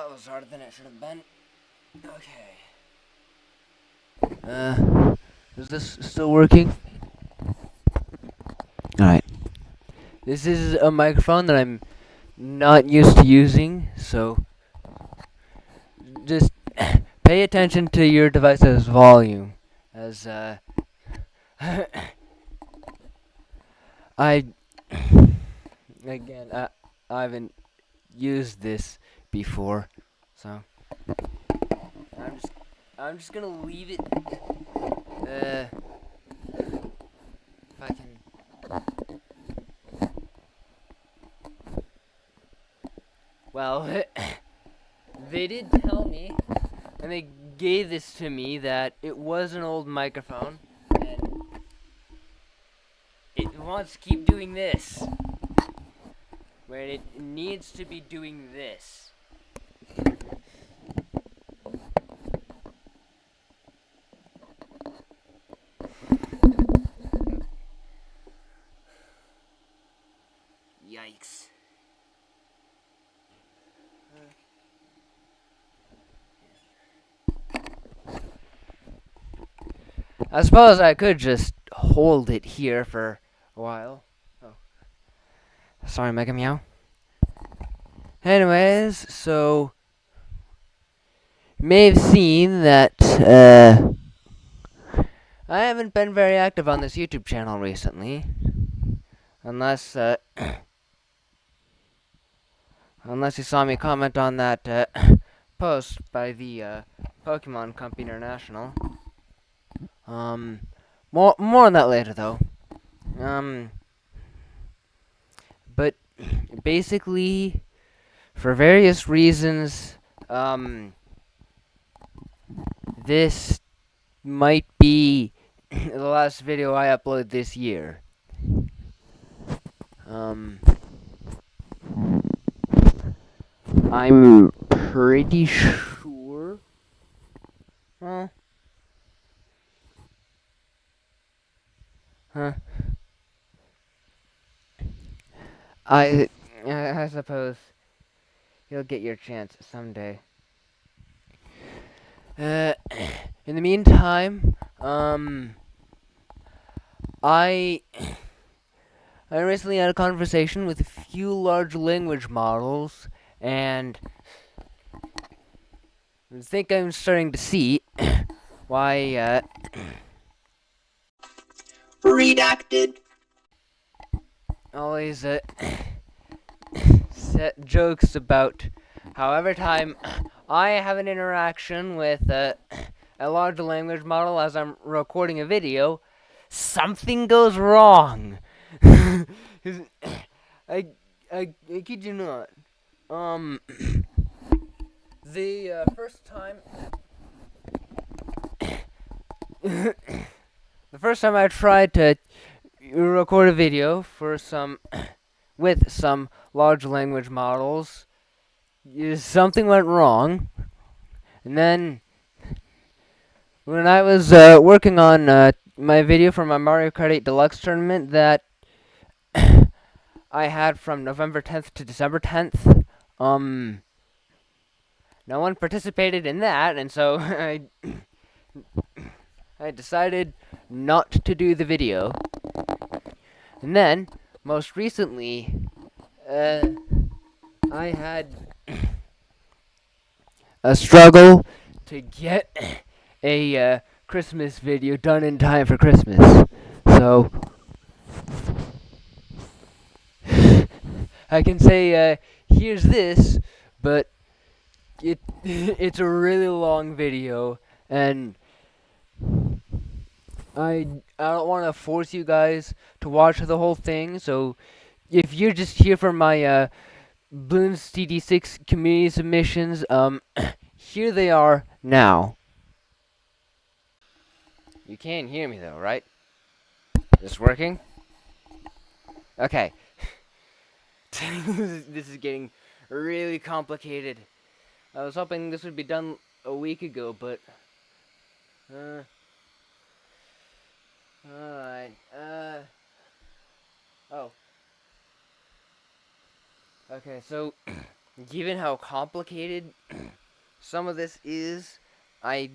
That was harder than it should have been. Okay. Is this still working? Alright. This is a microphone that I'm not used to using, so just pay attention to your device's volume, as I haven't used this before, so I'm just gonna leave it. If I can. Well, they did tell me, and they gave this to me, that it was an old microphone, and it wants to keep doing this, where it needs to be doing this. Yikes. I suppose I could just hold it here for a while. Oh. Sorry, Mega Meow. Anyways, so you may have seen that I haven't been very active on this YouTube channel recently. Unless unless you saw me comment on that post by the Pokemon Company International. More on that later, though. But basically, for various reasons, this might be the last video I upload this year. I'm pretty sure. Well, I suppose you'll get your chance someday. In the meantime, I recently had a conversation with a few large language models, and I think I'm starting to see why, redacted. Always, set jokes about how every time I have an interaction with a large language model as I'm recording a video, something goes wrong. I kid you not. The first time I tried to record a video for with some large language models, something went wrong, and then when I was working on my video for my Mario Kart 8 Deluxe tournament that I had from November 10th to December 10th, no one participated in that, and so I decided not to do the video. And then, most recently, I had a struggle to get a Christmas video done in time for Christmas. So I can say, here's this, but it's a really long video, and I don't want to force you guys to watch the whole thing, so if you're just here for my Bloons TD6 community submissions, here they are now. You can hear me though, right? Is this working? Okay. This is getting really complicated. I was hoping this would be done a week ago, but alright, oh. Okay, so, given how complicated some of this is, I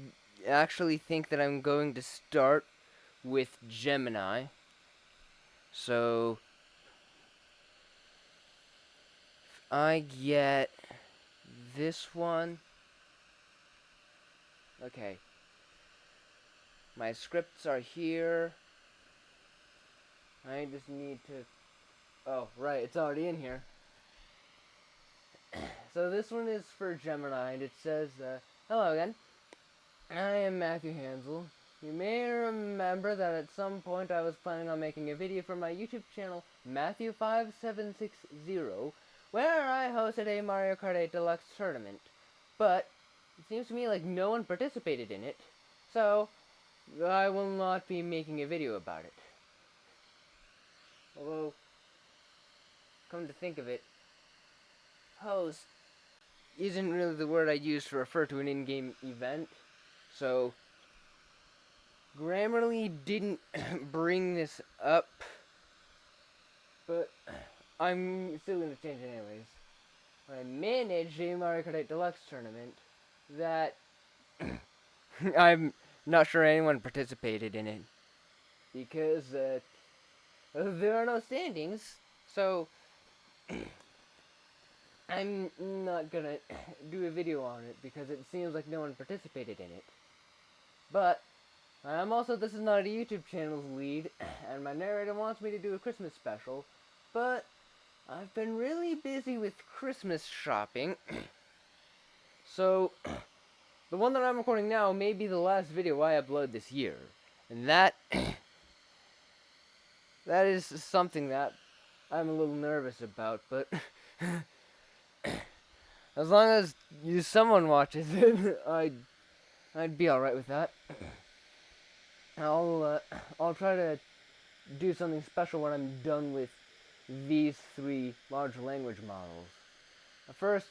actually think that I'm going to start with Gemini. So, I get this one. Okay. My scripts are here. I just need to... Oh, right, it's already in here. So this one is for Gemini, and it says, hello again. I am Matthew Hanzel. You may remember that at some point I was planning on making a video for my YouTube channel, Matthew5760s, where I hosted a Mario Kart 8 Deluxe tournament. But it seems to me like no one participated in it, so I will not be making a video about it. Although, come to think of it, host isn't really the word I use to refer to an in-game event, so Grammarly didn't bring this up, but I'm still going to change it anyways. I managed a Mario Kart 8 Deluxe tournament that I'm not sure anyone participated in it, because there are no standings, so I'm not gonna do a video on it because it seems like no one participated in it. But I'm also, this is not a YouTube channel's lead, and my narrator wants me to do a Christmas special, but I've been really busy with Christmas shopping, so the one that I'm recording now may be the last video I upload this year, and that is something that I'm a little nervous about, but as long as someone watches it, I'd be alright with that. I'll try to do something special when I'm done with these 3 large language models. First,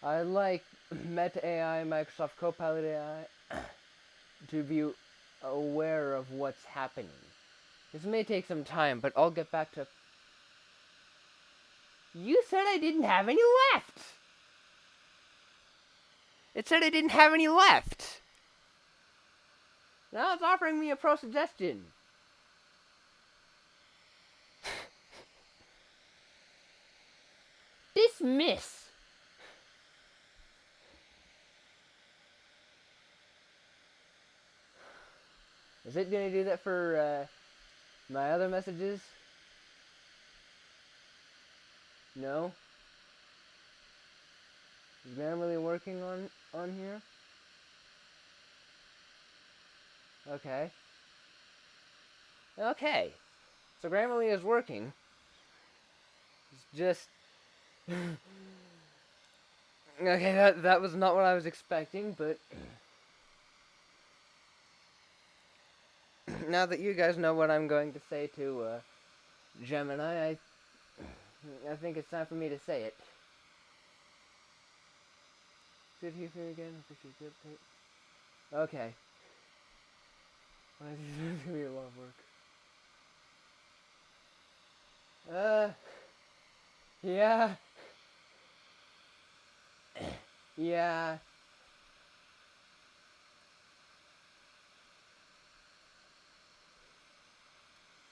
I'd like Meta AI, Microsoft Copilot AI to be aware of what's happening. This may take some time, but I'll get back to... You said I didn't have any left! It said I didn't have any left! Now it's offering me a pro suggestion. Dismiss! Is it gonna do that for, my other messages? No? Is Grammarly working on here? Okay. Okay. So Grammarly is working. It's just... okay, that was not what I was expecting, but... now that you guys know what I'm going to say to, Gemini, I think it's time for me to say it. Sit here again. Okay. This is gonna be a lot of work. Yeah. Yeah.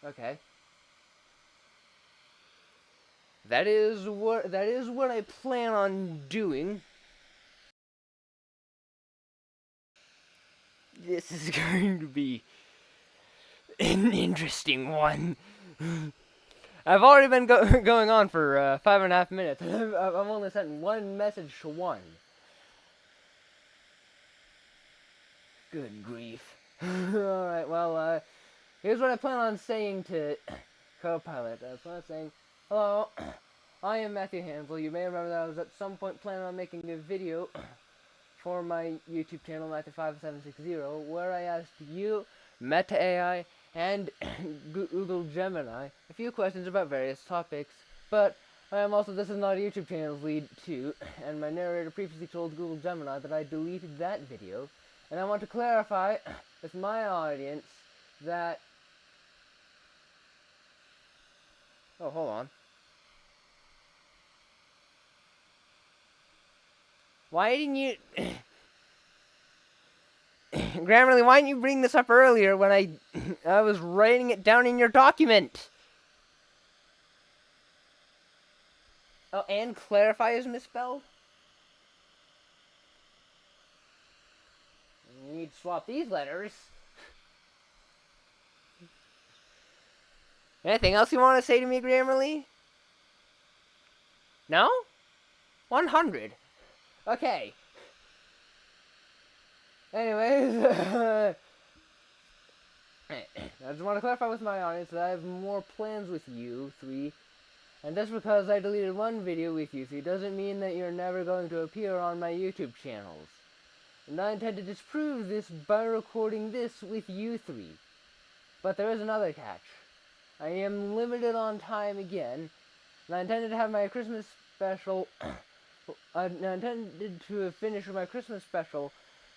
Okay. That is what I plan on doing. This is going to be an interesting one. I've already been going on for 5.5 minutes. I've only sent one message to one. Good grief. Alright, well, here's what I plan on saying to Copilot. I plan on saying, hello, I am Matthew Hanzel. You may remember that I was at some point planning on making a video for my YouTube channel, Matthew5760, where I asked you, Meta AI, and Google Gemini a few questions about various topics, but I am also, this is not a YouTube channel's lead too, and my narrator previously told Google Gemini that I deleted that video, and I want to clarify with my audience that... Oh, hold on. Why didn't you... Grammarly, why didn't you bring this up earlier when I was writing it down in your document? Oh, and clarify is misspelled? You need to swap these letters. Anything else you want to say to me, Grammarly? No? 100. Okay. Anyways, I just want to clarify with my audience that I have more plans with you three, and just because I deleted one video with you three doesn't mean that you're never going to appear on my YouTube channels. And I intend to disprove this by recording this with you three. But there is another catch. I am limited on time again, and I intended to have my Christmas special... I intended to finish my Christmas special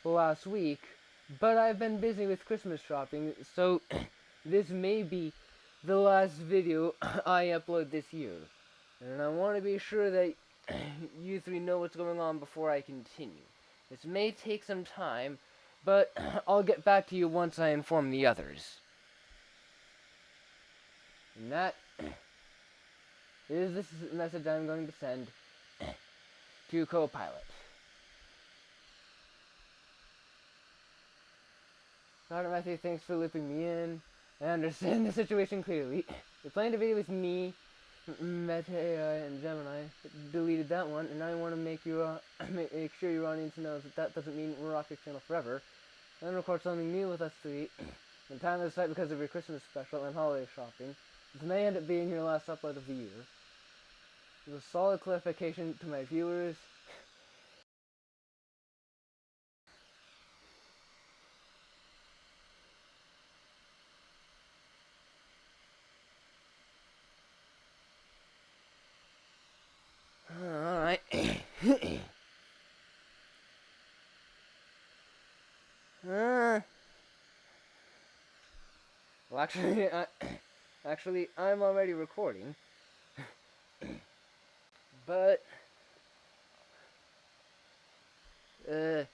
last week, but I've been busy with Christmas shopping, so this may be the last video I upload this year. And I want to be sure that you three know what's going on before I continue. This may take some time, but I'll get back to you once I inform the others. And that is this message I'm going to send to Copilot. Dr. Matthew, thanks for looping me in. I understand the situation clearly. You're playing a video with me, Meta and Gemini. Deleted that one, and now I want to make sure your audience knows that doesn't mean we're off your channel forever. Then record something new with us three. And time this site because of your Christmas special and holiday shopping. This may end up being your last upload of the year. It was a solid clarification to my viewers. Alright. Well, actually, I'm already recording. But, oh.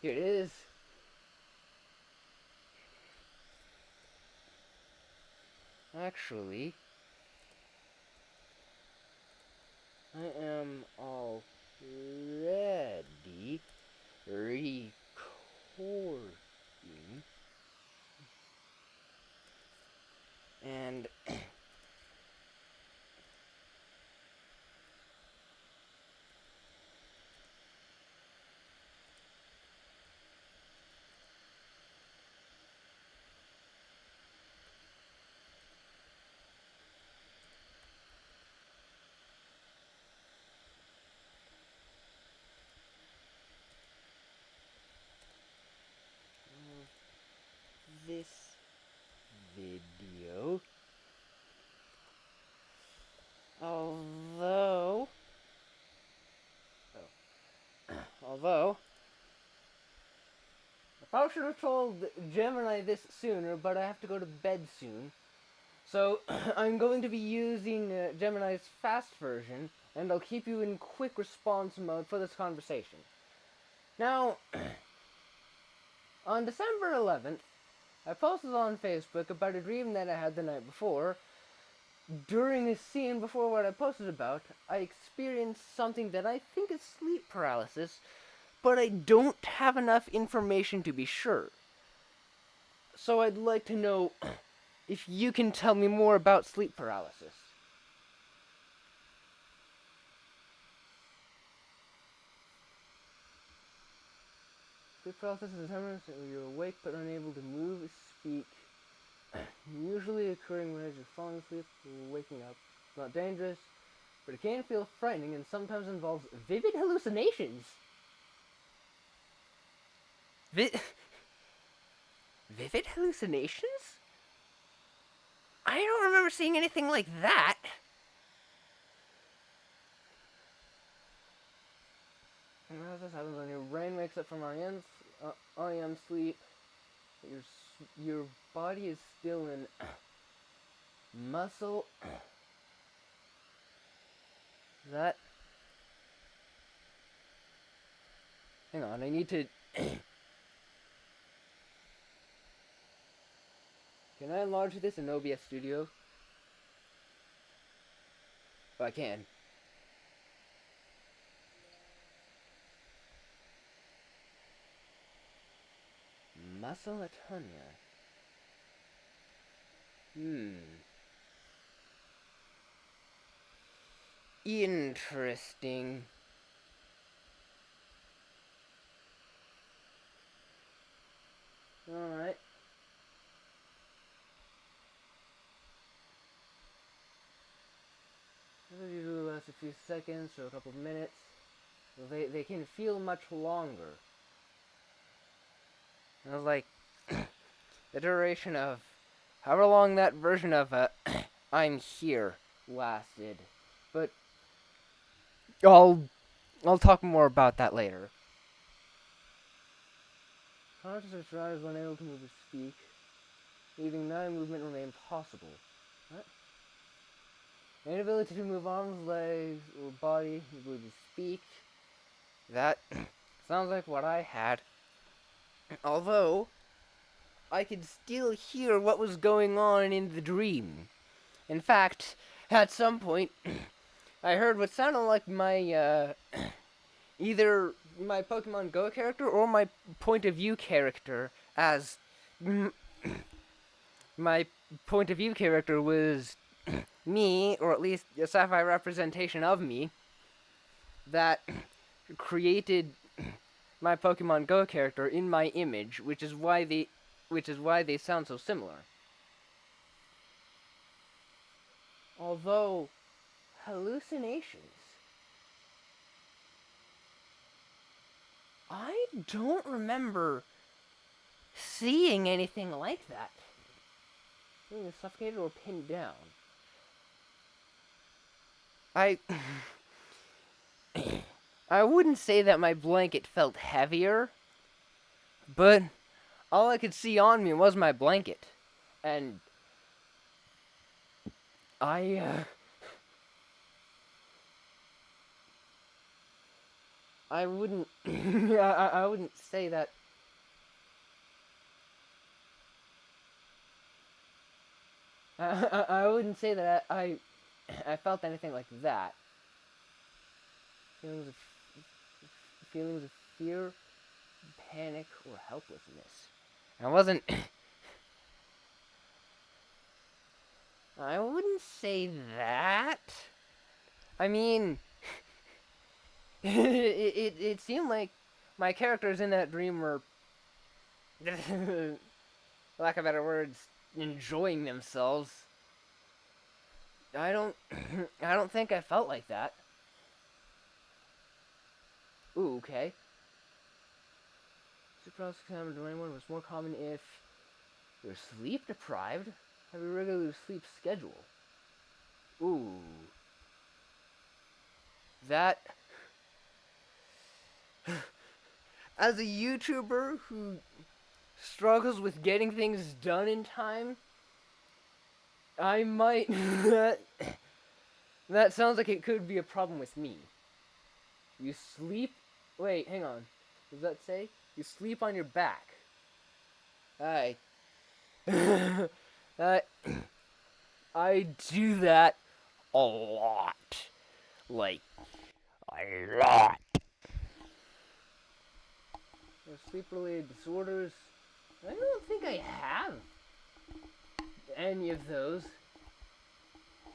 Here it is. Actually, I am already recording. And this video, although I probably should have told Gemini this sooner, but I have to go to bed soon. So I'm going to be using Gemini's fast version, and I'll keep you in quick response mode for this conversation. Now, on December 11th, I posted on Facebook about a dream that I had the night before. During a scene before what I posted about, I experienced something that I think is sleep paralysis, but I don't have enough information to be sure. So I'd like to know if you can tell me more about sleep paralysis. Sleep paralysis is a time when you're awake but unable to move or speak, usually occurring when you're falling asleep or waking up. It's not dangerous, but it can feel frightening and sometimes involves vivid hallucinations. Vivid hallucinations? I don't remember seeing anything like that. And how this happens when your brain wakes up from REM sleep, your your body is still in muscle. That. Hang on, I need to. Can I enlarge this in OBS Studio? Oh, I can. Muscle atonia. Interesting. Alright. This usually lasts a few seconds or a couple of minutes. They can feel much longer. I was like, the duration of however long that version of I'm here lasted. But I'll talk more about that later. Consciousness rise when able to move or speak, leaving no movement remain possible. What? Inability to move arms, legs, or body, ability to speak. That sounds like what I had. Although, I could still hear what was going on in the dream. In fact, at some point, I heard what sounded like my, either my Pokemon Go character or my point of view character, as my point of view character was me, or at least a sci-fi representation of me, that created my Pokemon Go character in my image, which is why they sound so similar. Although hallucinations, I don't remember seeing anything like that. Being suffocated or pinned down. I wouldn't say that my blanket felt heavier, but all I could see on me was my blanket. And I wouldn't I wouldn't say that I wouldn't say that I felt anything like that. Feelings of fear, panic, or helplessness. I wasn't. I wouldn't say that. I mean, it seemed like my characters in that dream were, lack of better words, enjoying themselves. I don't think I felt like that. Ooh, okay. Paralysis to anyone was more common if you're sleep deprived, have a regular sleep schedule. Ooh. That. As a YouTuber who struggles with getting things done in time, I might. That sounds like it could be a problem with me. You sleep. Wait, hang on. Does that say? You sleep on your back. I do that a lot. Like, a lot. Sleep-related disorders. I don't think I have any of those.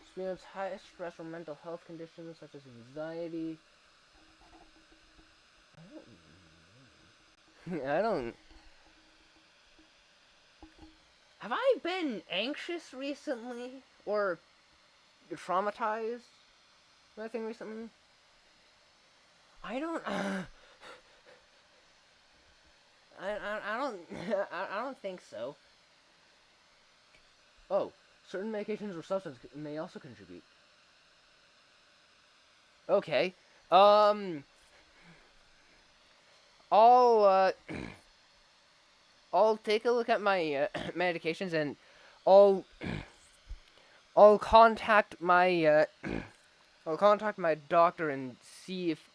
Experience high stress or mental health conditions such as anxiety. I don't. Have I been anxious recently? Or traumatized? Anything recently? I don't. I don't think so. Oh, certain medications or substances may also contribute. Okay. I'll I'll take a look at my medications and I'll I'll contact my I'll contact my doctor and see if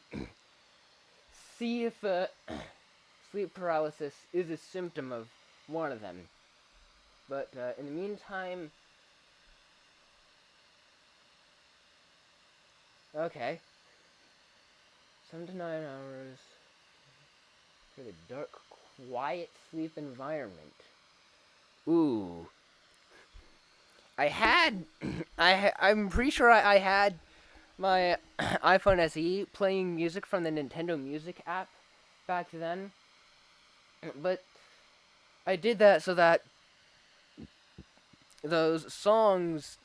sleep paralysis is a symptom of one of them. But in the meantime, okay, 7 to 9 hours for the dark, quiet sleep environment. Ooh. I'm pretty sure I had my iPhone SE playing music from the Nintendo Music app back then. But I did that so that those songs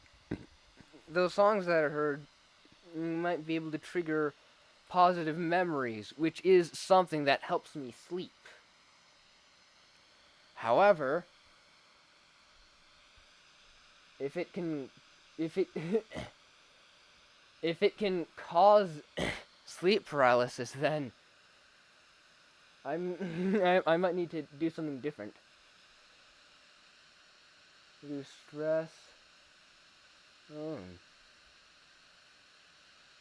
that I heard might be able to trigger positive memories, which is something that helps me sleep. However, if it can cause sleep paralysis, then I might need to do something different. Reduce stress.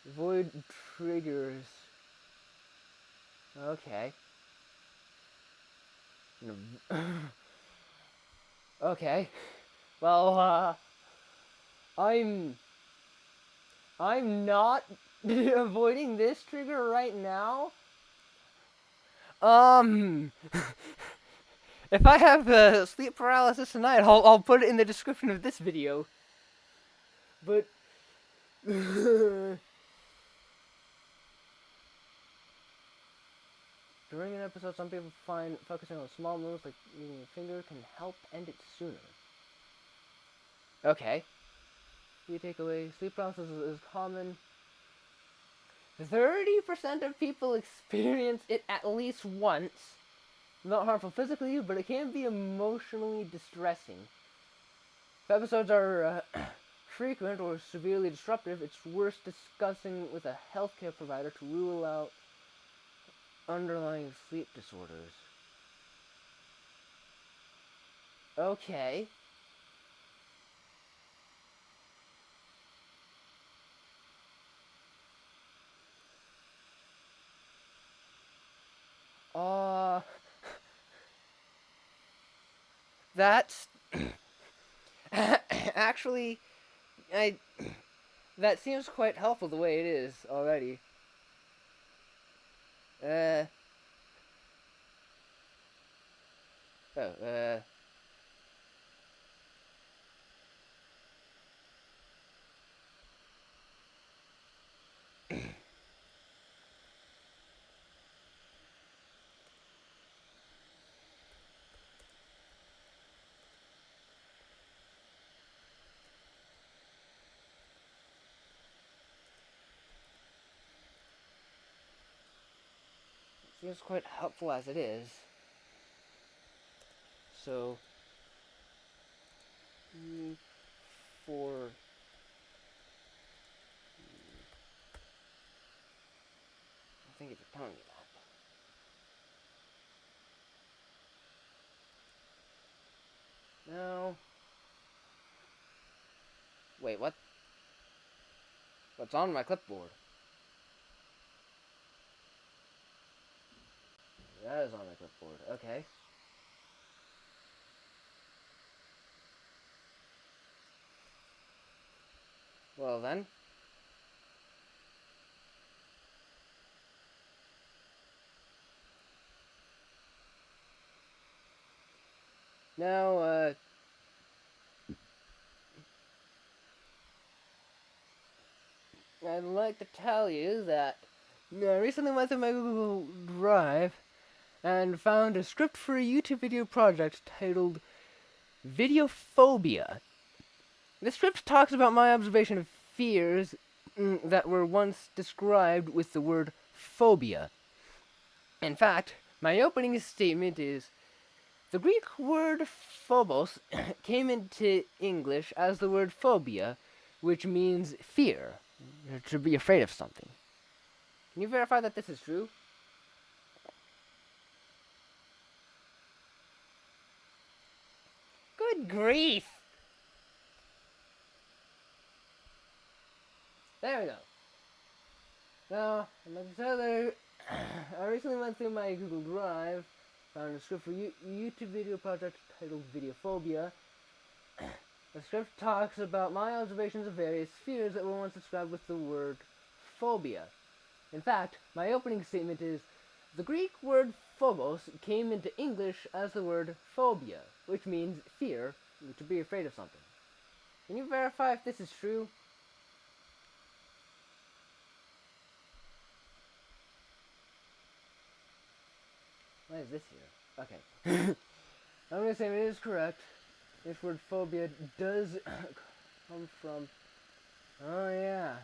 Avoid triggers. Okay. Okay. Well, I'm not avoiding this trigger right now. If I have sleep paralysis tonight, I'll put it in the description of this video. But during an episode, some people find focusing on small moves like moving a finger can help end it sooner. Okay. Key takeaway: sleep paralysis is common. 30% of people experience it at least once. Not harmful physically, but it can be emotionally distressing. If episodes are frequent or severely disruptive, it's worth discussing with a healthcare provider to rule out underlying sleep disorders. Okay. That's actually, that seems quite helpful the way it is already. Seems quite helpful as it is. So, for I think if you're telling me that. No. Wait, what? What's on my clipboard? That is on my clipboard. Okay. Well then. Now, I'd like to tell you that I recently went through my Google Drive and found a script for a YouTube video project titled Videophobia. The script talks about my observation of fears that were once described with the word phobia. In fact, my opening statement is, the Greek word phobos came into English as the word phobia, which means fear, to be afraid of something. Can you verify that this is true? Good grief! There we go. Now, like I said, I recently went through my Google Drive, found a script for YouTube video project titled Videophobia. The script talks about my observations of various fears that were once described with the word phobia. In fact, my opening statement is, the Greek word phobos came into English as the word phobia, which means fear, to be afraid of something. Can you verify if this is true? Why is this here? Okay. I'm going to say it is correct. This word phobia does come from... Oh, yeah.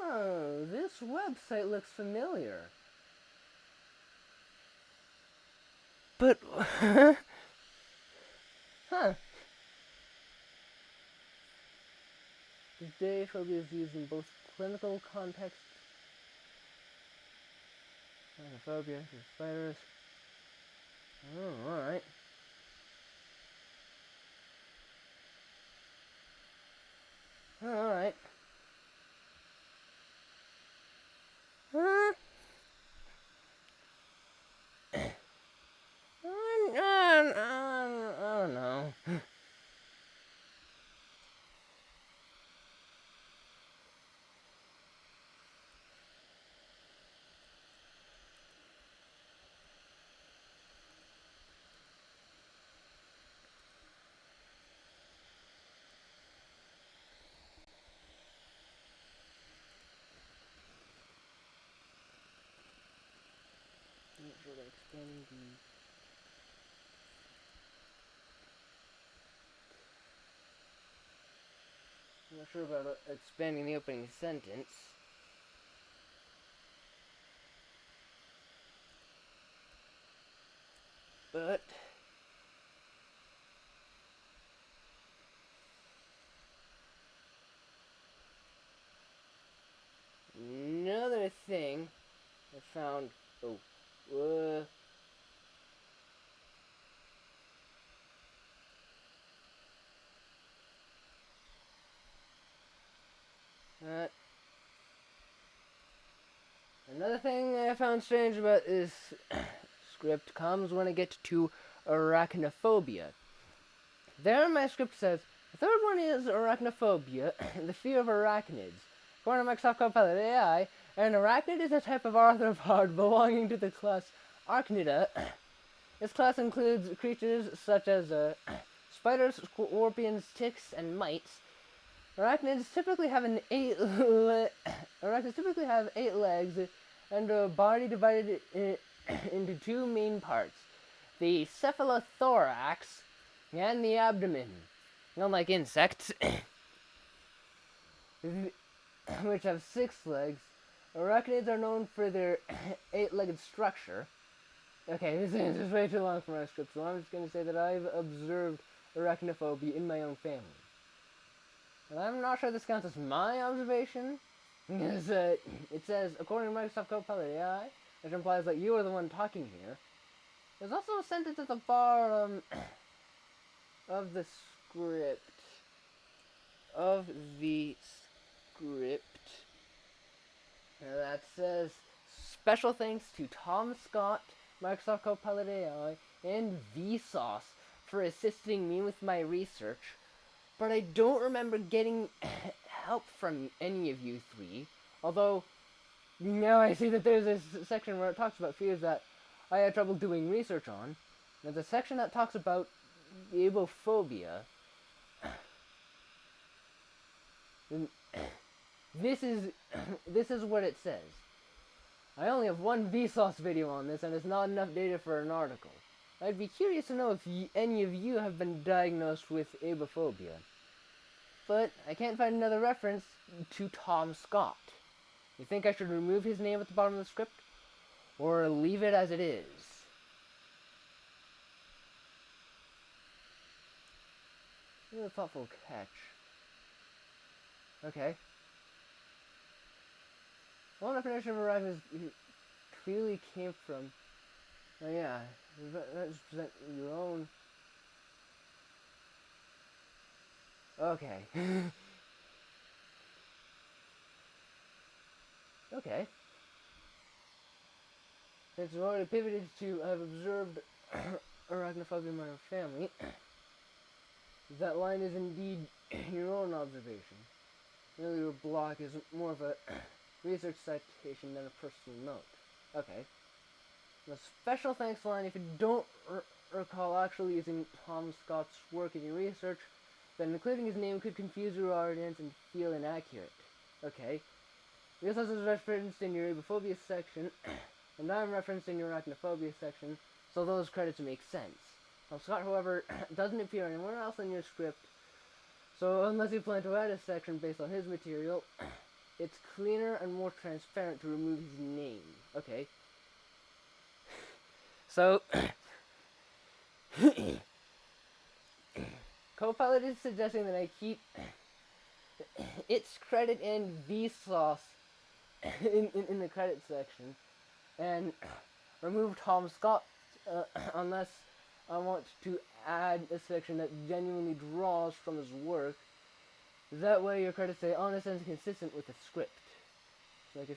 Oh, this website looks familiar. But... Huh. Today, phobia is used in both clinical contexts. Phobia, spiders. Oh, alright. Alright. Huh? I don't know. I'm not sure about expanding the opening sentence. But another thing I found. Oh, another thing I found strange about this script comes when I get to arachnophobia. There in my script says, the third one is arachnophobia, the fear of arachnids. According to Microsoft Copilot AI, an arachnid is a type of arthropod belonging to the class Arachnida. This class includes creatures such as spiders, scorpions, ticks, and mites. Arachnids typically have eight legs and a body divided into two main parts: the cephalothorax and the abdomen. Unlike insects, which have 6 legs, arachnids are known for their 8-legged structure. Okay, this is way too long for my script, so I'm just going to say that I've observed arachnophobia in my own family. And I'm not sure this counts as my observation, because it says, according to Microsoft Copilot AI, which implies that you are the one talking here. There's also a sentence at the bottom of the script. That says, special thanks to Tom Scott, Microsoft Copilot AI, and Vsauce for assisting me with my research. But I don't remember getting help from any of you three. Although, now I see that there's this section where it talks about fears that I had trouble doing research on. There's a section that talks about abophobia. This is what it says. I only have one Vsauce video on this, and it's not enough data for an article. I'd be curious to know if any of you have been diagnosed with abophobia. But I can't find another reference to Tom Scott. You think I should remove his name at the bottom of the script? Or leave it as it is? A thoughtful catch. Okay. One definition of arachnids clearly came from. Oh yeah, let's present your own. Okay. Okay. Since we've already pivoted to I've observed arachnophobia in my own family, that line is indeed your own observation. The earlier block is more of a research citation than a personal note. Okay. A special thanks line if you don't recall actually using Tom Scott's work in your research, then including his name could confuse your audience and feel inaccurate. Okay. This is referenced in your agophobia section, and I'm referenced in your arachnophobia section, so those credits make sense. Tom Scott, however, doesn't appear anywhere else in your script, so unless you plan to add a section based on his material, it's cleaner and more transparent to remove his name. Okay. So, Copilot is suggesting that I keep its credit and Vsauce in the credit section, and remove Tom Scott unless I want to add a section that genuinely draws from his work. That way your credits stay honest and consistent with the script. So I can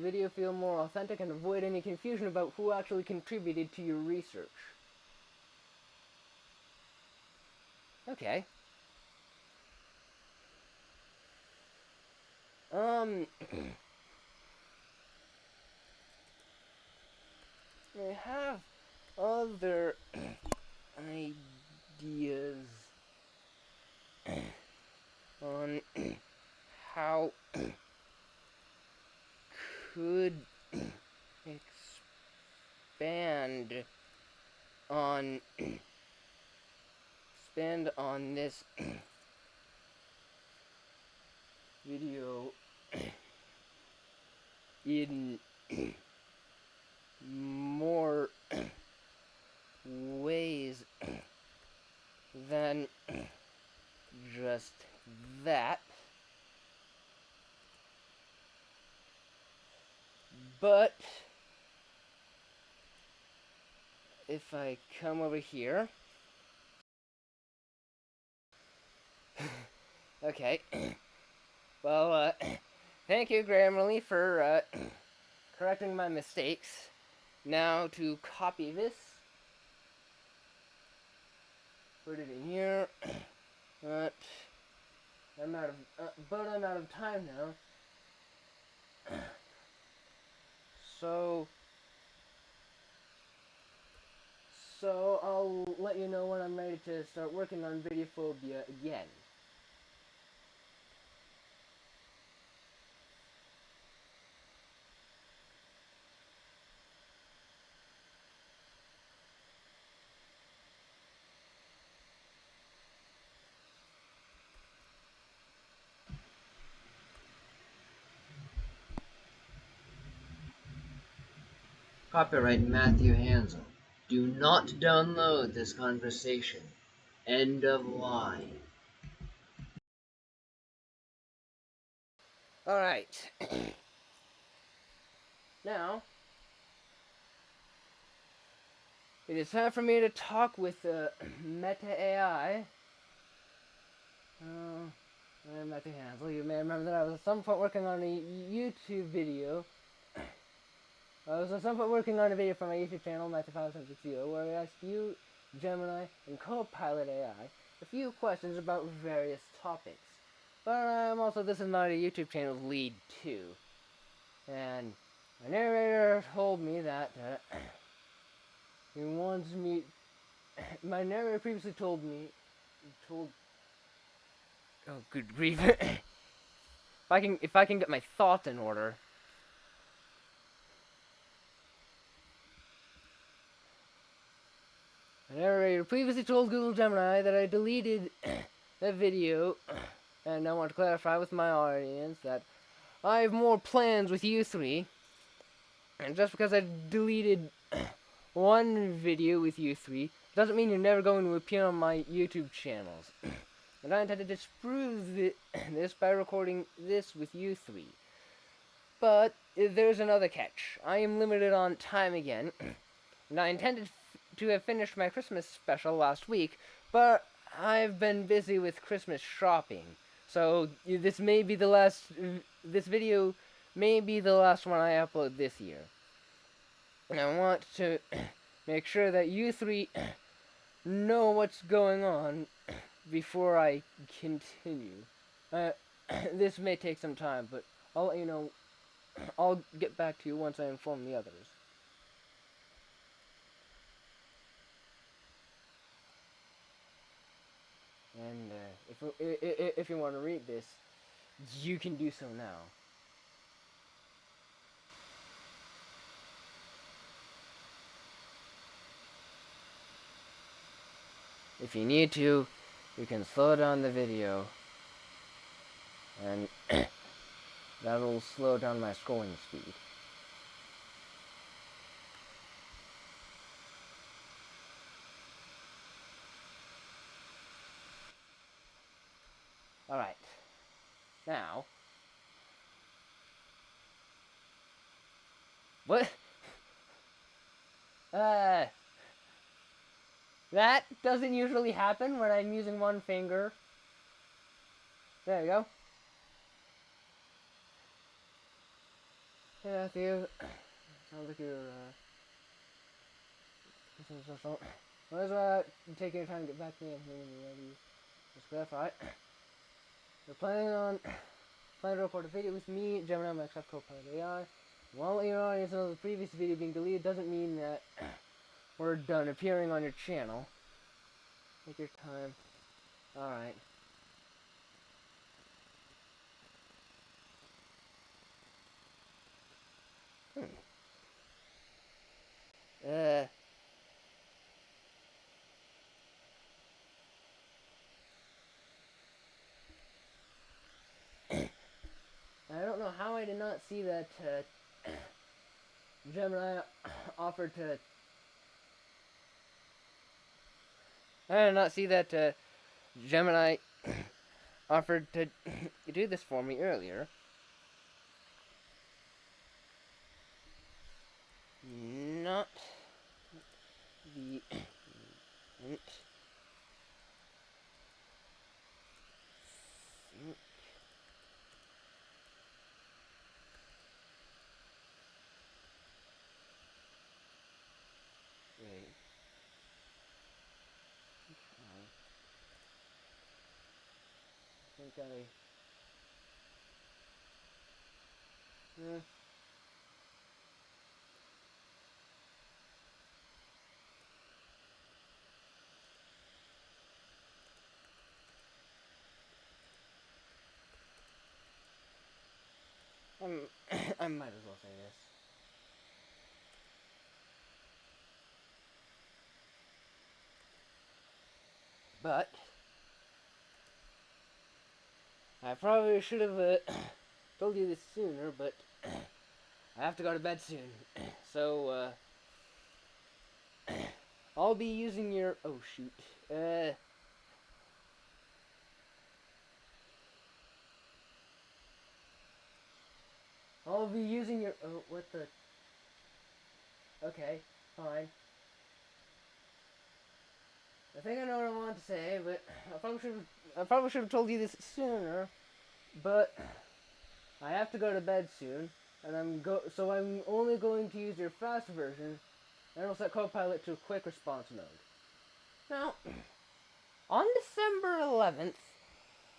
video feel more authentic and avoid any confusion about who actually contributed to your research. Okay. I have other ideas on how could expand on this video in more ways than just that. But if I come over here, okay, well, thank you, Grammarly, for correcting my mistakes. Now to copy this, put it in here, but I'm out of time now. So I'll let you know when I'm ready to start working on Videophobia again. Copyright Matthew Hanzel. Do not download this conversation. End of line. Alright. Now, it is time for me to talk with Meta AI. I'm Matthew Hanzel. You may remember that I was at some point working on a YouTube video. I was at some point working on a video for my YouTube channel, Matthew5760s, where I asked you, Gemini, and Copilot AI a few questions about various topics. But this is not a YouTube channel's lead too. And my narrator told me that he wants me. My narrator previously told. Oh, good grief! If I can get my thoughts in order. My narrator previously told Google Gemini that I deleted that video, and I want to clarify with my audience that I have more plans with you three. And just because I deleted one video with you three doesn't mean you're never going to appear on my YouTube channels. And I intend to disprove this by recording this with you three. But there's another catch. I am limited on time again, and I intended to have finished my Christmas special last week, but I've been busy with Christmas shopping. So this may be the last. This video may be the last one I upload this year. And I want to make sure that you three know what's going on before I continue. This may take some time, but I'll let you know. I'll get back to you once I inform the others. And if you want to read this, you can do so now. If you need to, you can slow down the video, and that'll slow down my scrolling speed. Alright. Now. What? That doesn't usually happen when I'm using one finger. There you go. Hey, Matthew. Sounds like you're, Where's, taking your time to get back to me and when you're ready to clarify. You're planning to record a video with me, Gemini, my except co-pilot AI. While your audience knows the previous video being deleted doesn't mean that we're done appearing on your channel. Take your time. Alright. I don't know how I did not see that Gemini offered to. I did not see that Gemini offered to do this for me earlier. Not the wait. I think I might as well say this. But I probably should have told you this sooner, but I have to go to bed soon. So I'll be using your I'll be using your what the okay, fine. I think I know what I want to say, but I probably should have told you this sooner. But I have to go to bed soon, and so I'm only going to use your fast version, and I'll set Copilot to quick response mode. Now, on December 11th,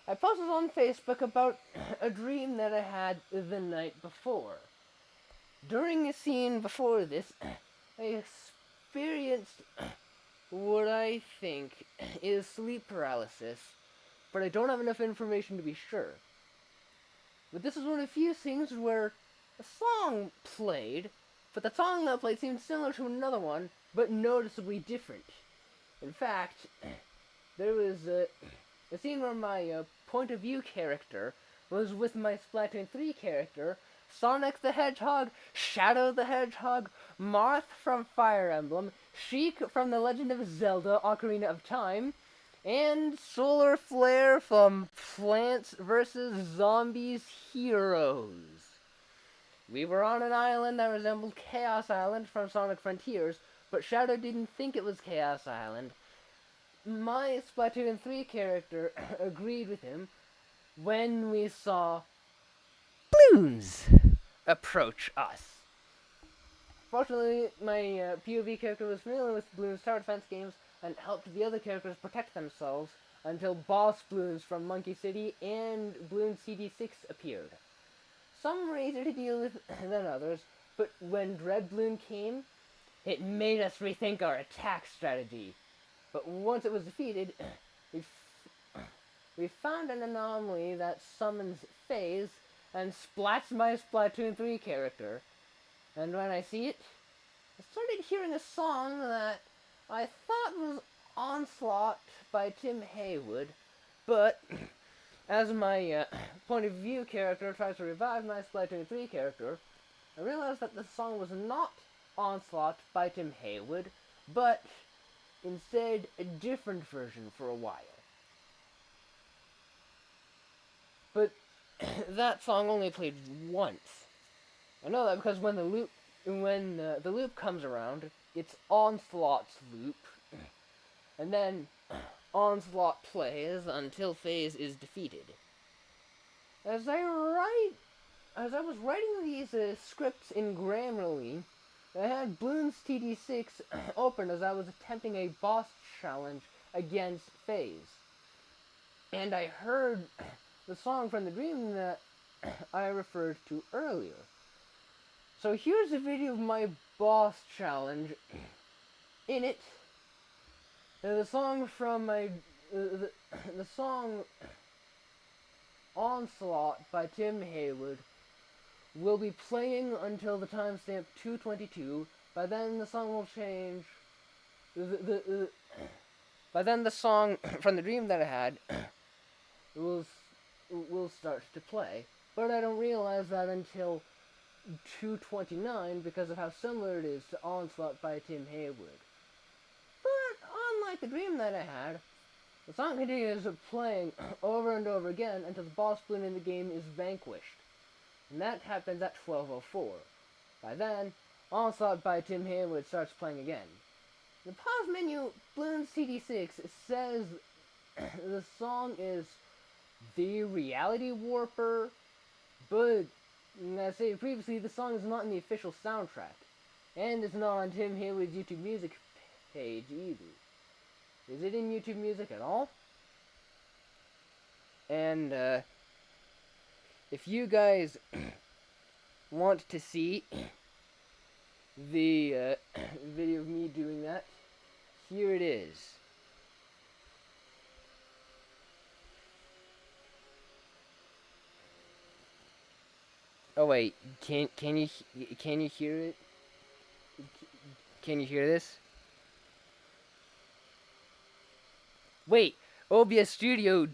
I posted on Facebook about a dream that I had the night before. During a scene before this, I experienced what I think is sleep paralysis, but I don't have enough information to be sure. But this is one of the few things where a song played, but the song that played seemed similar to another one, but noticeably different. In fact, there was a scene where my point of view character was with my Splatoon 3 character, Sonic the Hedgehog, Shadow the Hedgehog, Marth from Fire Emblem, Sheik from The Legend of Zelda Ocarina of Time, and Solar Flare from Plants vs. Zombies Heroes. We were on an island that resembled Chaos Island from Sonic Frontiers, but Shadow didn't think it was Chaos Island. My Splatoon 3 character agreed with him when we saw Bloons approach us. Fortunately, my POV character was familiar with Bloons tower defense games and helped the other characters protect themselves until Boss Bloons from Monkey City and Bloons TD6 appeared. Some were easier to deal with than others, but when Dread Bloon came, it made us rethink our attack strategy. But once it was defeated, we found an anomaly that summons FaZe and splats my Splatoon 3 character. And when I see it, I started hearing a song that I thought was Onslaught by Tim Haywood, but as my point of view character tries to revive my Splatoon 3 character, I realized that the song was not Onslaught by Tim Haywood, but instead a different version for a while. But that song only played once. I know that because when the loop comes around, it's Onslaught's loop, and then Onslaught plays until FaZe is defeated. As I was writing these scripts in Grammarly, I had Bloons TD6 open as I was attempting a boss challenge against FaZe. And I heard the song from the dream that I referred to earlier. So here's a video of my boss challenge. In it, the song from my the song Onslaught by Tim Haywood will be playing until the timestamp 2:22. By then the song will change. By then the song from the dream that I had will start to play. But I don't realize that until 2:29 because of how similar it is to Onslaught by Tim Haywood. But unlike the dream that I had, the song continues playing over and over again until the boss Bloon in the game is vanquished. And that happens at 12:04. By then, Onslaught by Tim Haywood starts playing again. The pause menu, Bloons TD6, says the song is The Reality Warper, but as I stated previously, the song is not in the official soundtrack, and it's not on Tim Haywood's YouTube Music page either. Is it in YouTube Music at all? And if you guys want to see the video of me doing that, here it is. Oh wait, can you hear it? Can you hear this? Wait, OBS Studio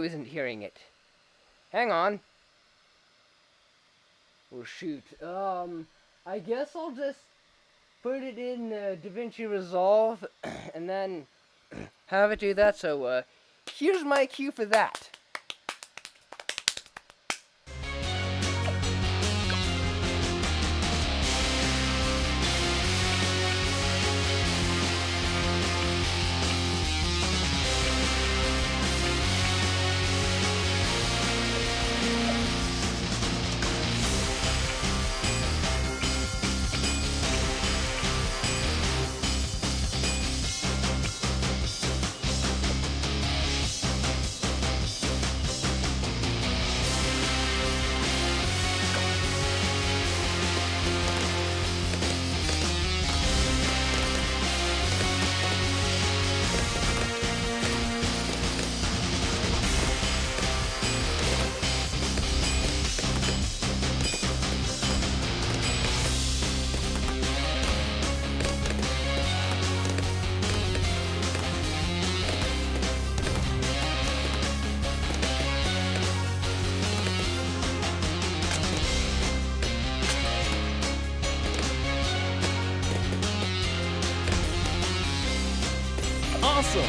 isn't hearing it. Hang on. Oh shoot. I guess I'll just put it in DaVinci Resolve and then have it do that. So here's my cue for that. Awesome!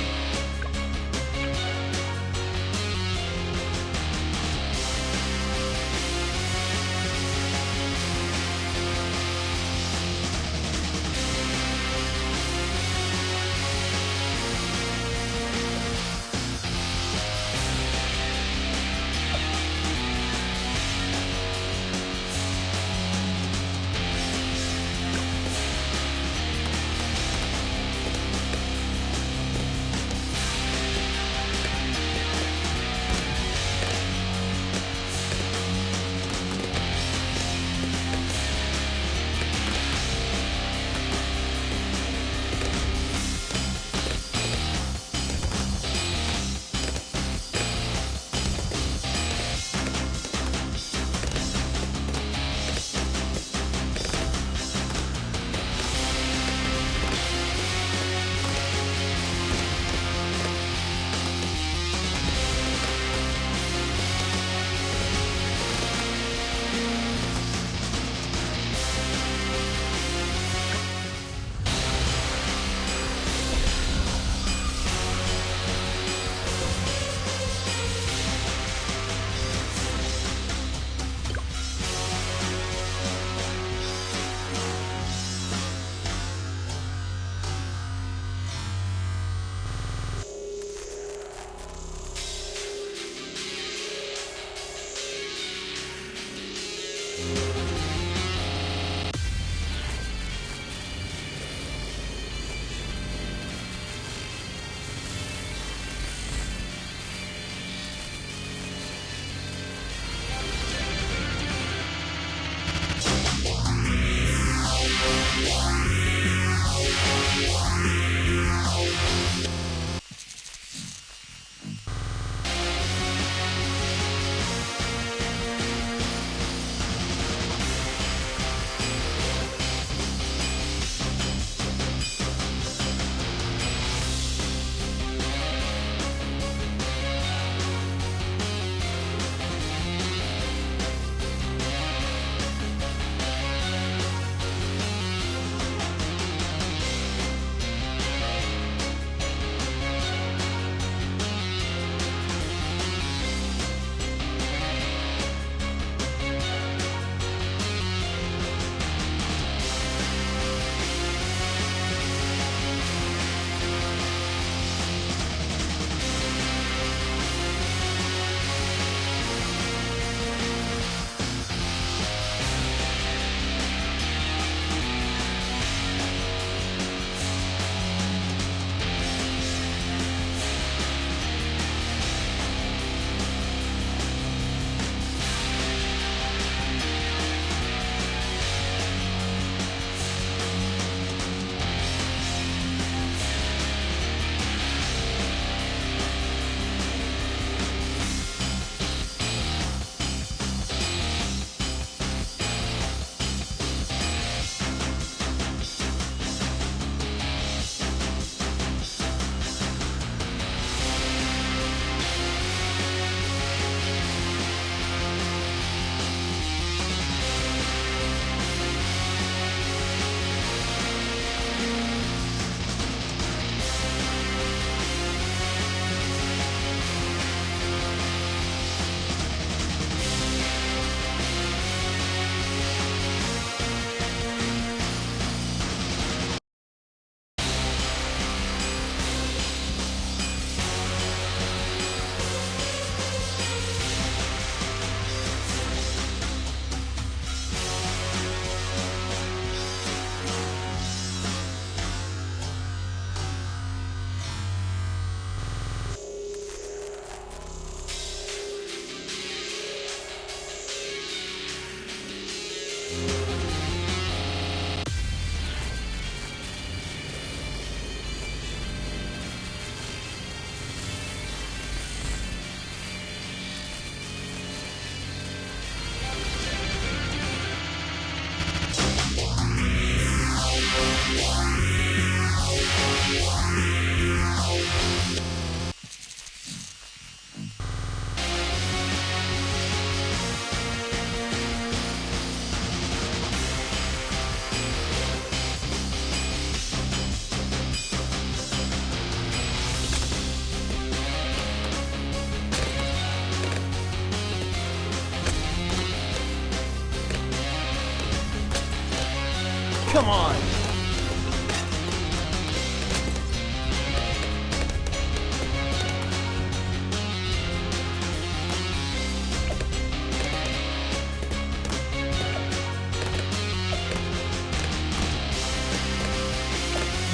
Come on!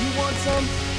You want some?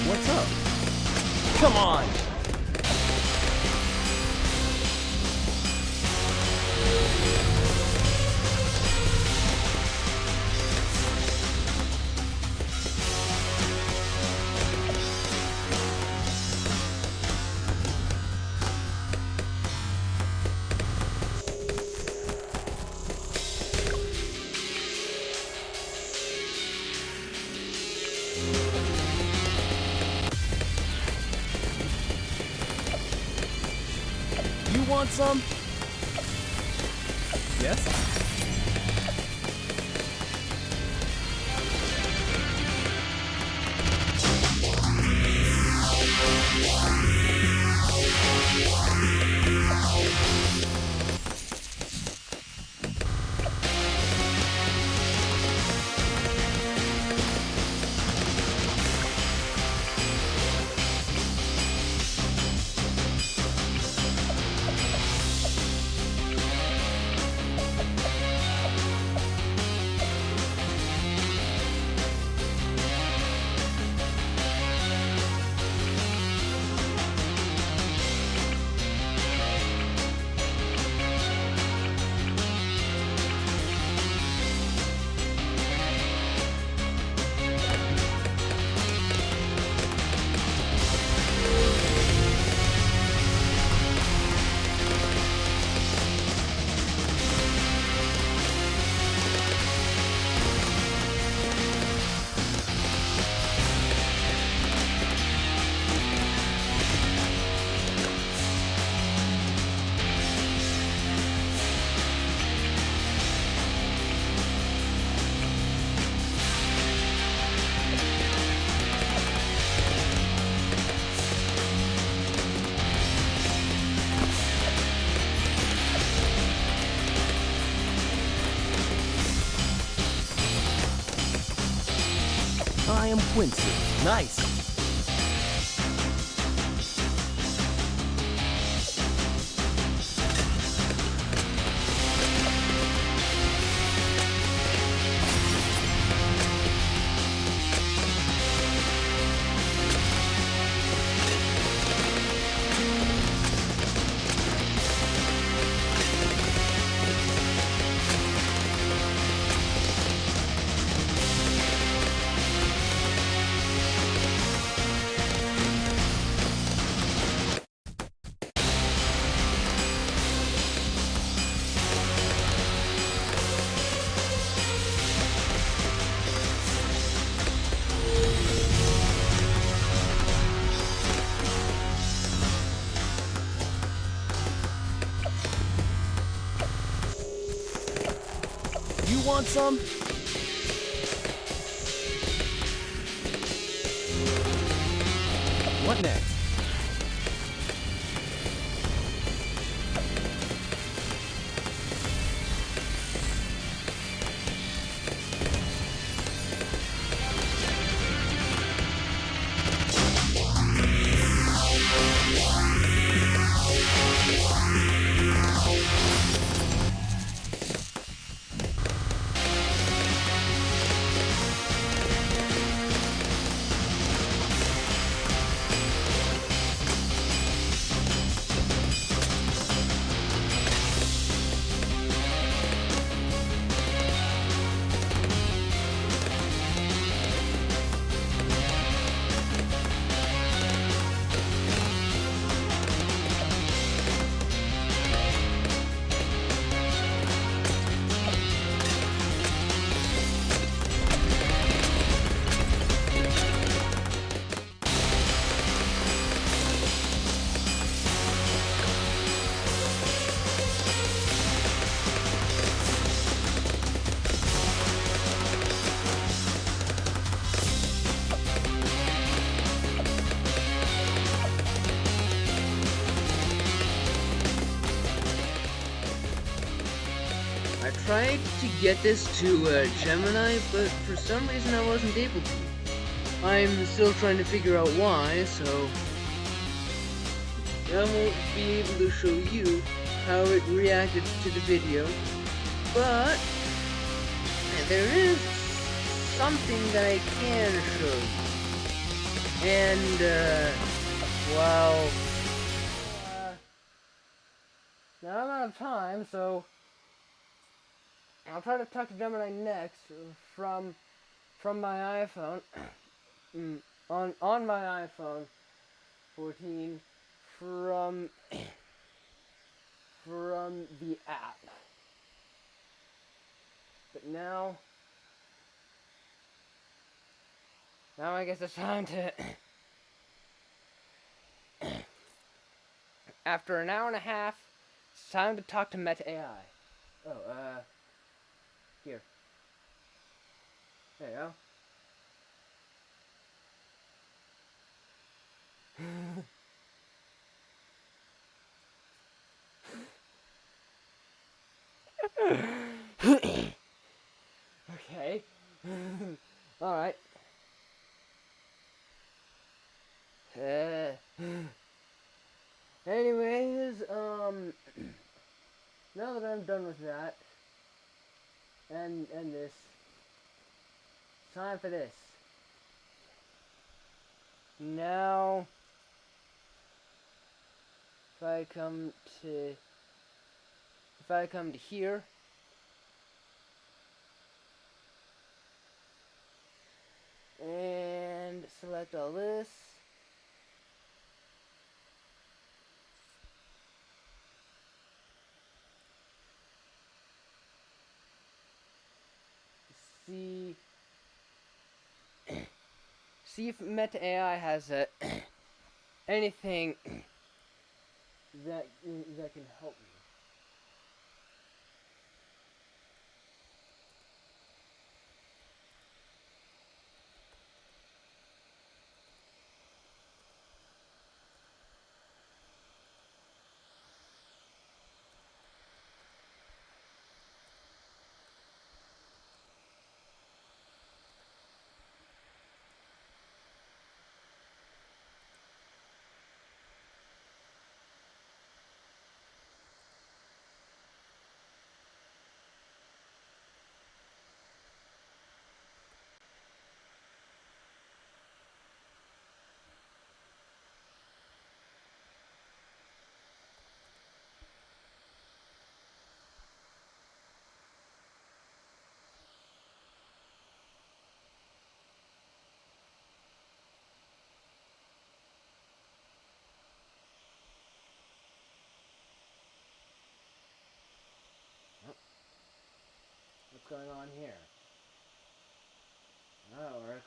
What's up? Come on! You want some? Yes? I am Quincy. Nice. You want some? What next? tried to get this to Gemini, but for some reason I wasn't able to. I'm still trying to figure out why, so I won't be able to show you how it reacted to the video, but there is something that I can show you. And, well, now I'm out of time, so I'll try to talk to Gemini next from my iPhone, on my iPhone 14 from the app. But now I guess it's time to after an hour and a half, it's time to talk to Meta AI. Oh, here. There you go. Okay. Alright. Anyways, now that I'm done with that, and this, time for this. Now, if I come to here, and select all this, see if Meta AI has anything that can help me. What's going on here? That works.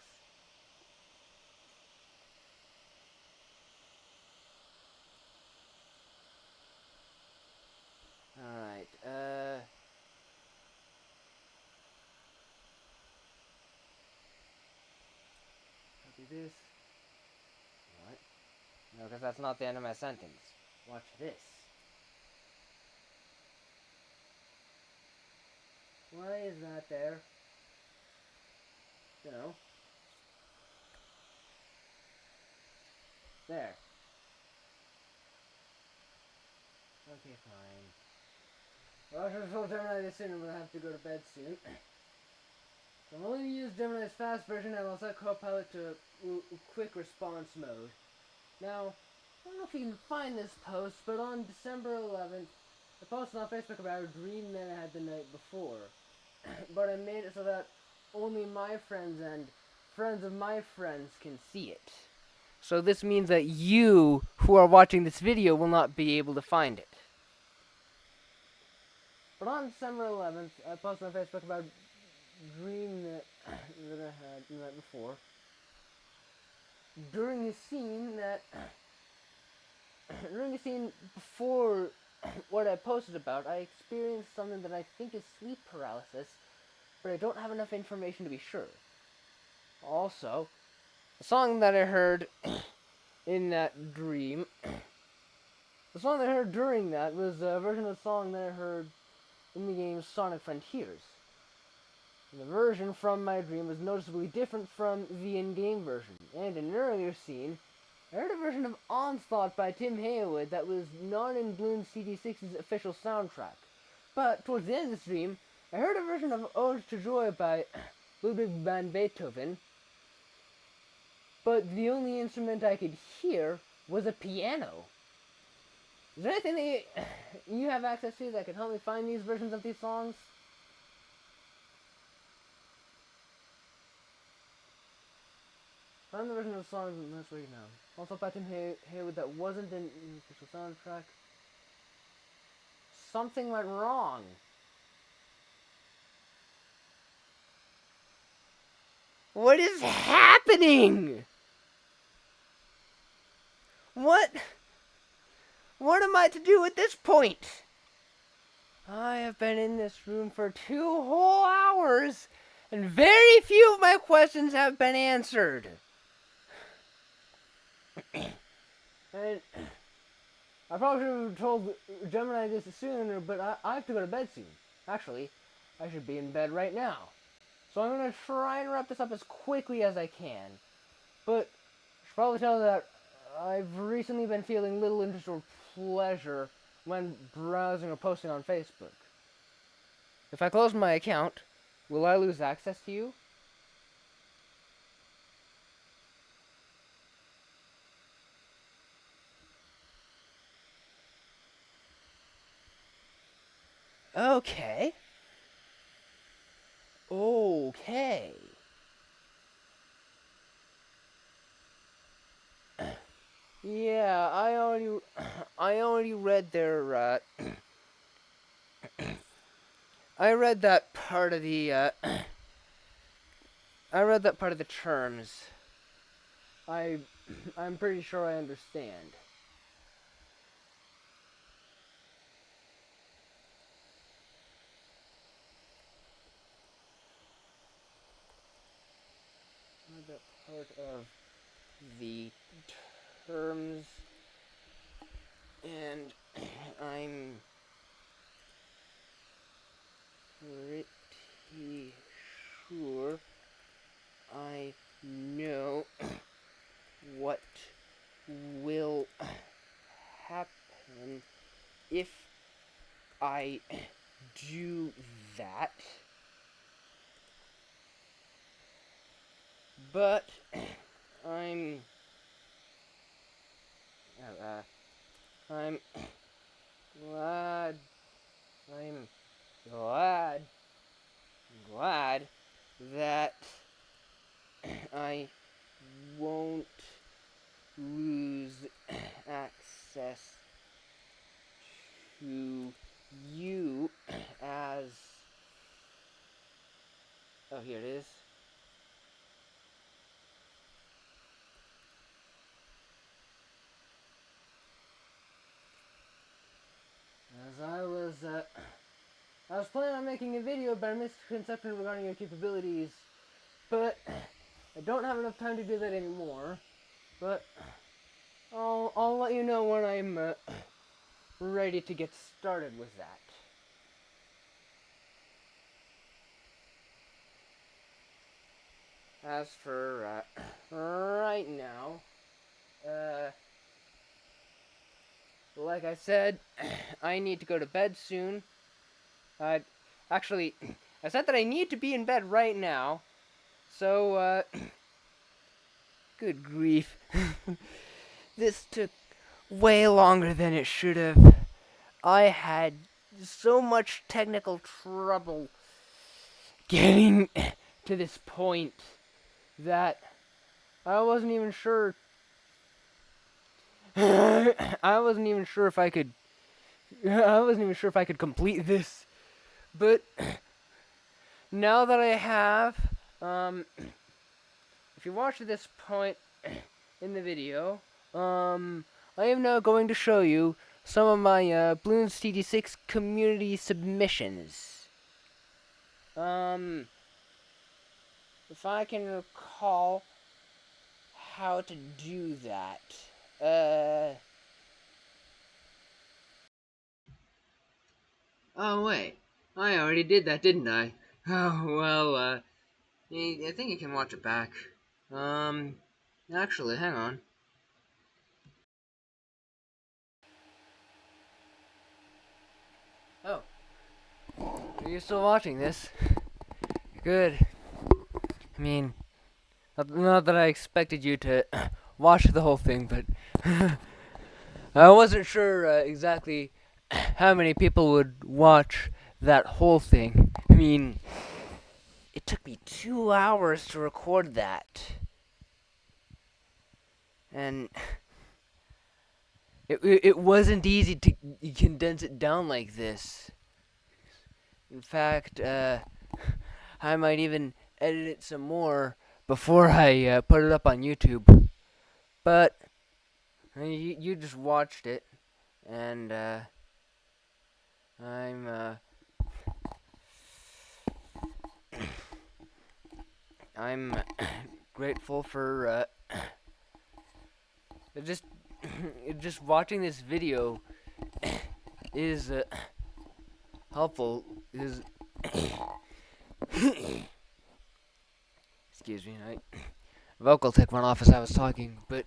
Alright, copy this. What? No, because that's not the end of my sentence. Watch this. Why is that there? No. There. Okay, fine. Well, I should have told Gemini this soon, and we'll have to go to bed soon. So I'm only going to use Gemini's fast version, and I'll set Copilot to quick response mode. Now, I don't know if you can find this post, but on December 11th, I posted on Facebook about a dream that I had the night before. But I made it so that only my friends and friends of my friends can see it. So this means that you, who are watching this video, will not be able to find it. But on December 11th, I posted on Facebook about a dream that I had the night before. During the scene before what I posted about, I experienced something that I think is sleep paralysis, but I don't have enough information to be sure. Also, the song that I heard in that dream, the song that I heard during that was a version of the song that I heard in the game Sonic Frontiers. The version from my dream was noticeably different from the in-game version, and in an earlier scene, I heard a version of Onslaught by Tim Haywood that was not in Bloons TD6's official soundtrack. But towards the end of the stream, I heard a version of Ode to Joy by Ludwig van Beethoven, but the only instrument I could hear was a piano. Is there anything that you have access to that can help me find these versions of these songs? Find the version of the song that's right now. Also by Tim Haywood that wasn't in the official soundtrack. Something went wrong. What is happening? What am I to do at this point? I have been in this room for 2 whole hours, and very few of my questions have been answered. And I probably should have told Gemini this sooner, but I have to go to bed soon. Actually, I should be in bed right now. So I'm going to try and wrap this up as quickly as I can. But I should probably tell that I've recently been feeling little interest or pleasure when browsing or posting on Facebook. If I close my account, will I lose access to you? Okay. Okay. Yeah, I already read their, I read that part of the, I read that part of the terms. I'm pretty sure I understand. That part of the terms, and I'm pretty sure I know what will happen if I do that. But I'm glad that I won't lose access to you as... Oh, here it is. As I was planning on making a video about a misconception regarding your capabilities, but I don't have enough time to do that anymore. But I'll let you know when I'm ready to get started with that. As for right now, like I said, I need to go to bed soon. Actually, I said that I need to be in bed right now. So, good grief. This took way longer than it should have. I had so much technical trouble getting to this point that I wasn't even sure. I wasn't even sure if I could complete this. But now that I have, if you watch to this point in the video, I am now going to show you some of my Bloons TD6 community submissions. If I can recall how to do that. Oh, wait. I already did that, didn't I? Oh, well, I think you can watch it back. Actually, hang on. Oh. Are you still watching this? Good. I mean, not that I expected you to watch the whole thing, but I wasn't sure exactly how many people would watch that whole thing. I mean, it took me 2 hours to record that. And it wasn't easy to condense it down like this. In fact, I might even edit it some more before I put it up on YouTube. But you just watched it, and I'm grateful for just just watching this video is helpful. Is excuse me, vocal tick went off as I was talking, but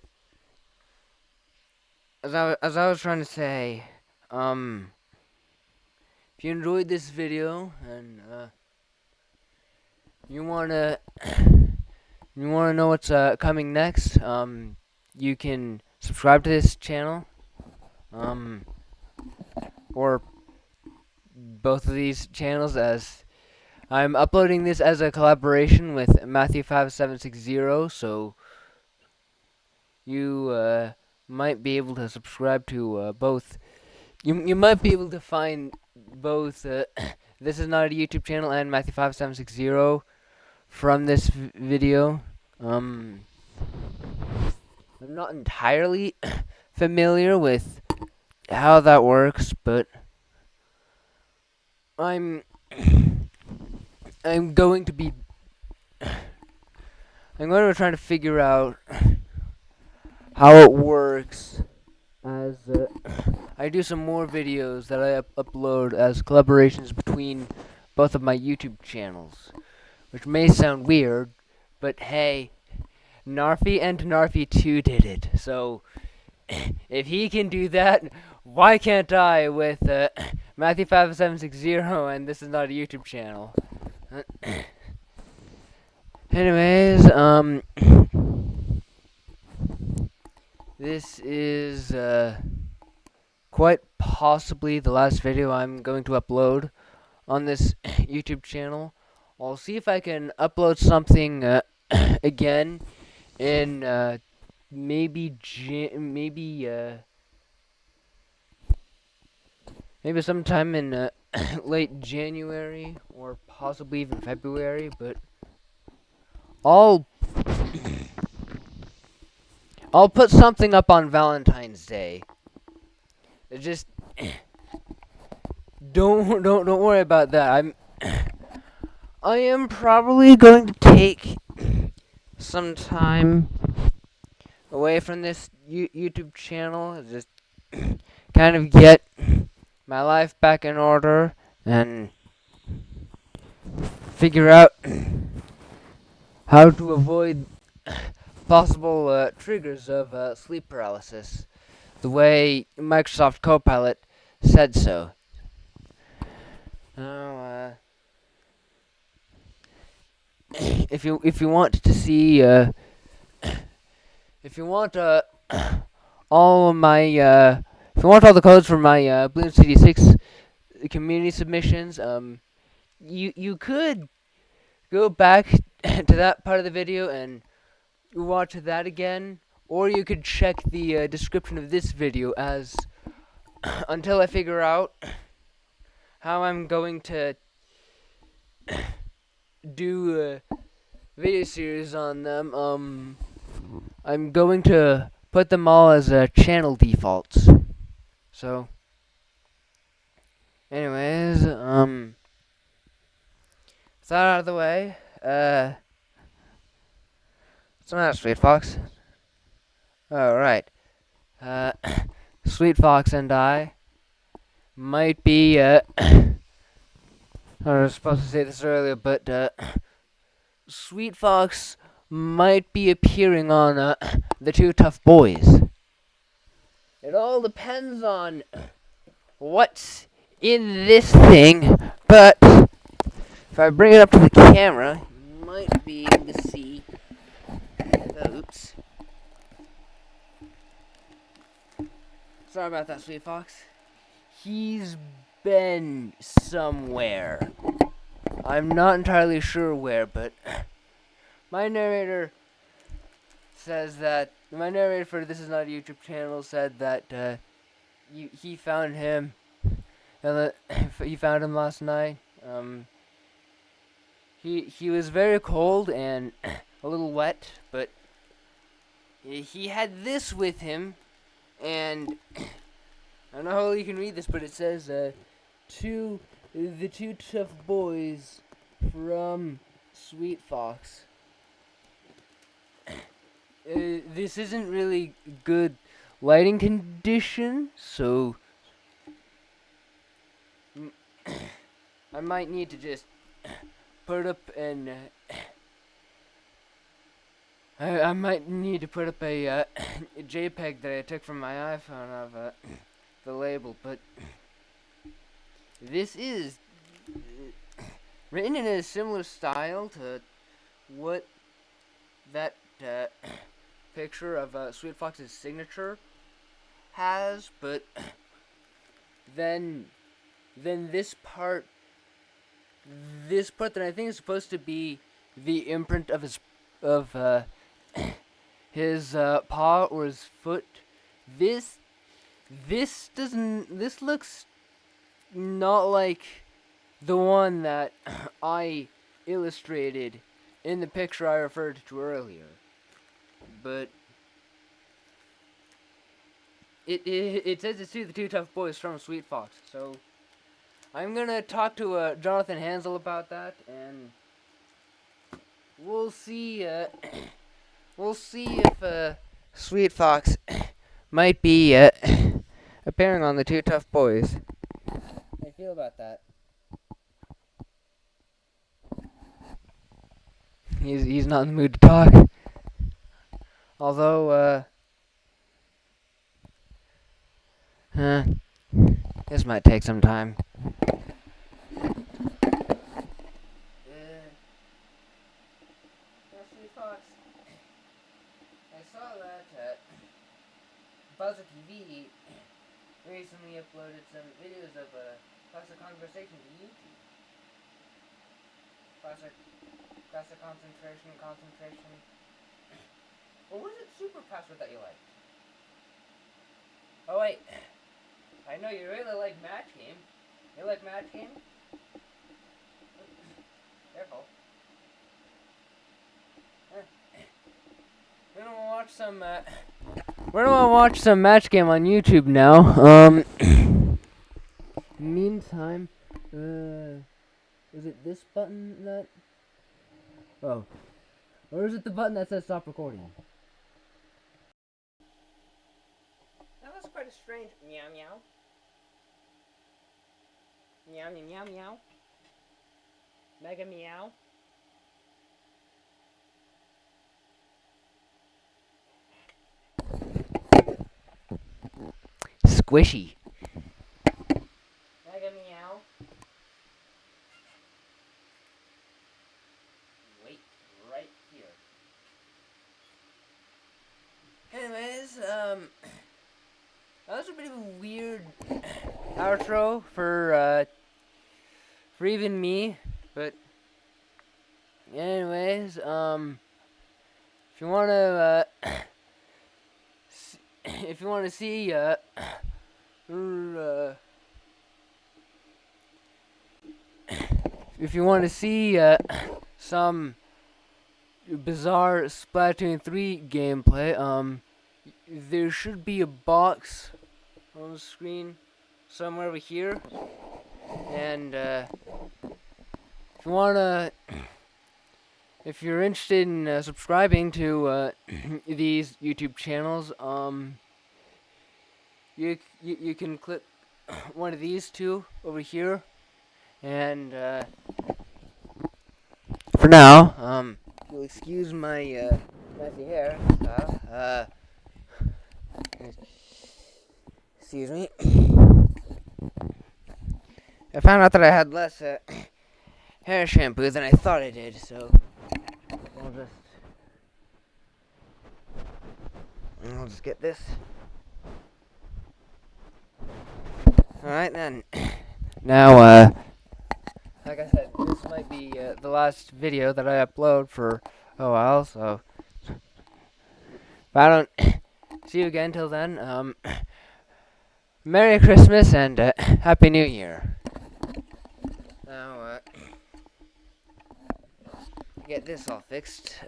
as I was trying to say, if you enjoyed this video and you wanna know what's coming next, you can subscribe to this channel, or both of these channels, as I'm uploading this as a collaboration with Matthew5760s, so you might be able to subscribe to both. You might be able to find both This Is Not a YouTube Channel and Matthew5760 from this video. I'm not entirely familiar with how that works, but I'm going to be try to figure out how it works as I do some more videos that I upload as collaborations between both of my YouTube channels, which may sound weird, but hey, Narfi and Narfi2 did it, so if he can do that, why can't I with Matthew5760 and This Is Not a YouTube Channel? Anyways, this is quite possibly the last video I'm going to upload on this YouTube channel. I'll see if I can upload something again in maybe sometime in late January or possibly even February, but I'll put something up on Valentine's Day. Just don't worry about that. I am probably going to take some time away from this YouTube channel, just kind of get my life back in order and figure out how to avoid possible triggers of sleep paralysis, the way Microsoft Copilot said so. Now, if you want to see, if you want all of my, if you want all the codes for my Bloons TD6 community submissions, you could go back to that part of the video and watch that again, or you could check the description of this video as until I figure out how I'm going to do a video series on them. I'm going to put them all as channel defaults. So, anyways, with that out of the way, what's the matter, Sweet Fox? Alright. Sweet Fox and I might be I was supposed to say this earlier, but Sweet Fox might be appearing on the Two Tough Boys. It all depends on what's in this thing, but if I bring it up to the camera, you might be able to see. Oops. Sorry about that, Sweet Fox. He's been somewhere. I'm not entirely sure where, but my narrator says that my narrator for This Is Not a YouTube Channel said that he found him, and he found him last night. He was very cold and a little wet, but he had this with him, and I don't know how you can read this, but it says the two tough boys from Sweet Fox. This isn't really good lighting condition, so I might need to just put up an I might need to put up a JPEG that I took from my iPhone of the label, but this is written in a similar style to what that picture of Sweet Fox's signature has, but then this part that I think is supposed to be the imprint of his paw or his foot. This looks not like the one that I illustrated in the picture I referred to earlier, but it says it's the Two Tough Boys from Sweet Fox, so I'm gonna talk to Jonathan Hanzel about that, and we'll see if Sweet Fox might be appearing on the Two Tough Boys. How do you feel about that? He's not in the mood to talk. Although this might take some time. Sweet Fox, I saw that Buzzer TV recently uploaded some videos of classic conversation to YouTube. Classic concentration. What was it super password that you liked? Oh wait, I know you really like Match Game. You like Match Game? Careful. We're gonna watch some Match Game on YouTube now. Meantime, is it this button that? Oh, or is it the button that says stop recording? That was quite a strange meow meow. Meow meow meow meow. Mega meow. Squishy. Mega meow. Wait right here. Anyways, that was a bit of a weird outro for even me, but anyways, if you wanna if you wanna see if you want to see some bizarre Splatoon 3 gameplay, there should be a box on the screen somewhere over here, and if you wanna, if you're interested in subscribing to these YouTube channels, you can click one of these two over here, And for now, you'll excuse my messy hair. Excuse me. I found out that I had less hair shampoo than I thought I did, so I'll just get this. Alright then. Now, like I said, this might be the last video that I upload for a while, so if I don't see you again till then, Merry Christmas and Happy New Year. Now, get this all fixed.